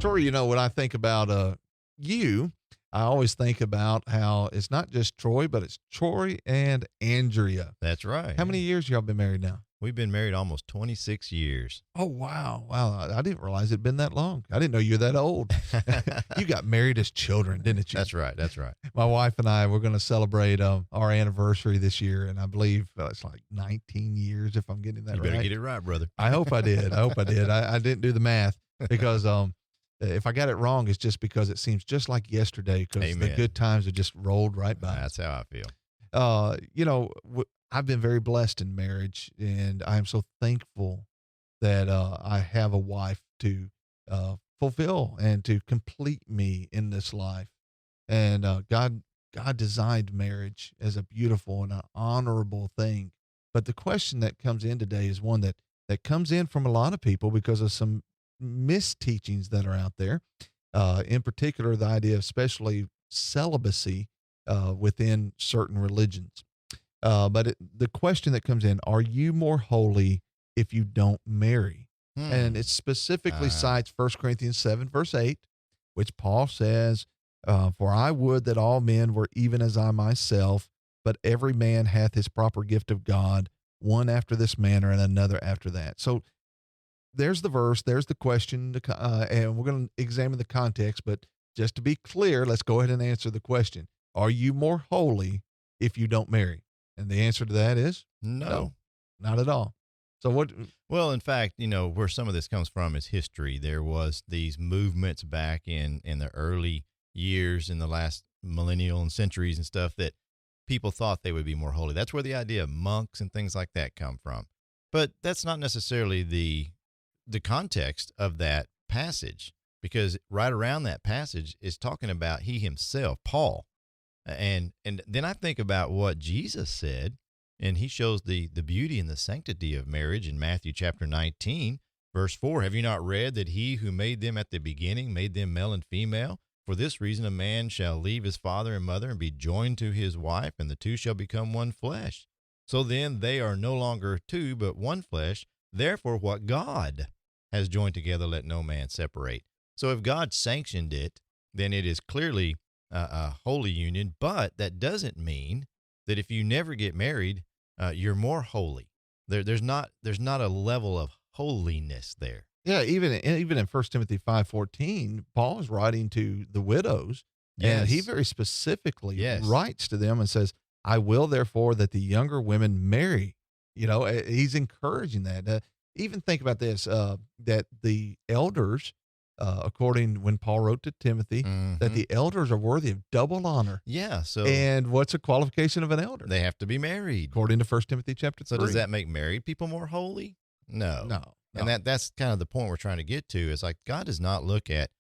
Troy, when I think about you, I always think about how it's not just Troy, but it's Troy and Andrea. That's right. How Yeah. many years y'all been married now? We've been married almost 26 years. Oh, wow. Wow. I didn't realize it'd been that long. I didn't know you were that old. You got married as children, didn't you? That's right. That's right. My wife and I, we're going to celebrate our anniversary this year. And I believe it's like 19 years, if I'm getting that You right. better get it right, brother. I hope I did. I didn't do the math because if I got it wrong, it's just because it seems just like yesterday because the Amen. good times have just rolled right by. That's how I feel. I've been very blessed in marriage, and I am so thankful that I have a wife to fulfill and to complete me in this life. And God designed marriage as a beautiful and an honorable thing. But the question that comes in today is one that comes in from a lot of people because of some misteachings that are out there. In particular, the idea of especially celibacy within certain religions. But the question that comes in, are you more holy if you don't marry? And it specifically cites 1 Corinthians 7, verse 8, which Paul says, for I would that all men were even as I myself, but every man hath his proper gift of God, one after this manner and another after that. So there's the verse, there's the question, and we're going to examine the context. But just to be clear, let's go ahead and answer the question. Are you more holy if you don't marry? And the answer to that is No. not at all. So what? Well, in fact, where some of this comes from is history. There was these movements back in the early years in the last millennial and centuries and stuff that people thought they would be more holy. That's where the idea of monks and things like that come from. But that's not necessarily the context of that passage, because right around that passage is talking about he himself, Paul. And then I think about what Jesus said, and he shows the beauty and the sanctity of marriage in Matthew chapter 19, verse 4. Have you not read that he who made them at the beginning made them male and female? For this reason a man shall leave his father and mother and be joined to his wife, and the two shall become one flesh. So then they are no longer two, but one flesh. Therefore what God has joined together, let no man separate. So if God sanctioned it, then it is clearly a holy union, but that doesn't mean that if you never get married, you're more holy. There's not a level of holiness there. Yeah, even in 1 Timothy 5:14, Paul is writing to the widows, and he Yes. very specifically Yes. writes to them and says, "I will therefore that the younger women marry." He's encouraging that. Even think about this: that the elders, according when Paul wrote to Timothy, that Mhm. the elders are worthy of double honor. Yeah, so And what's a qualification of an elder? they have to be married. According to 1 Timothy chapter So 3. does that make married people more holy? No. No. And that's kind of the point we're trying to get to, is like God does not look at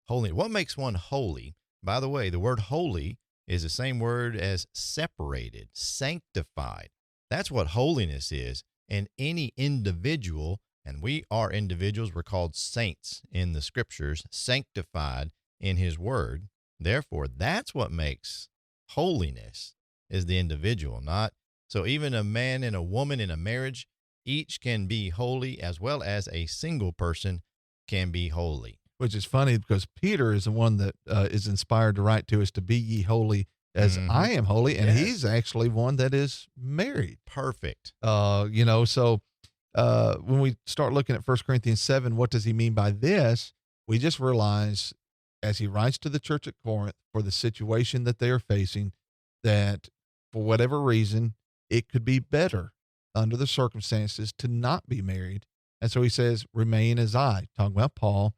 holy. What makes one holy? By the way, the word holy is the same word as separated, sanctified. That's what holiness is. And any individual, and we are individuals, we're called saints in the scriptures, sanctified in his word. Therefore, that's what makes holiness, is the individual, not so even a man and a woman in a marriage, each can be holy, as well as a single person can be holy. Which is funny because Peter is the one that is inspired to write to us to be ye holy as I am holy. And Yes. he's actually one that is married. Perfect. So when we start looking at 1 Corinthians 7, what does he mean by this? We just realize as he writes to the church at Corinth for the situation that they are facing, that for whatever reason, it could be better under the circumstances to not be married. And so he says, remain as I, talking about Paul,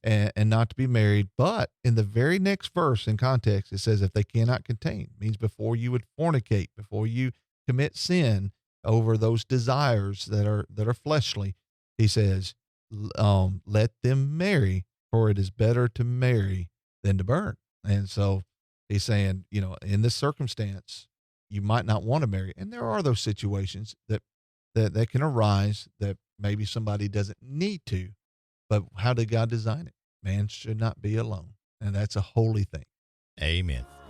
and not to be married. But in the very next verse in context, it says, if they cannot contain, means before you would fornicate, before you commit sin over those desires that are fleshly, he says, let them marry, for it is better to marry than to burn. And so he's saying, in this circumstance, you might not want to marry. And there are those situations that can arise that maybe somebody doesn't need to, but how did God design it? Man should not be alone. And that's a holy thing. Amen.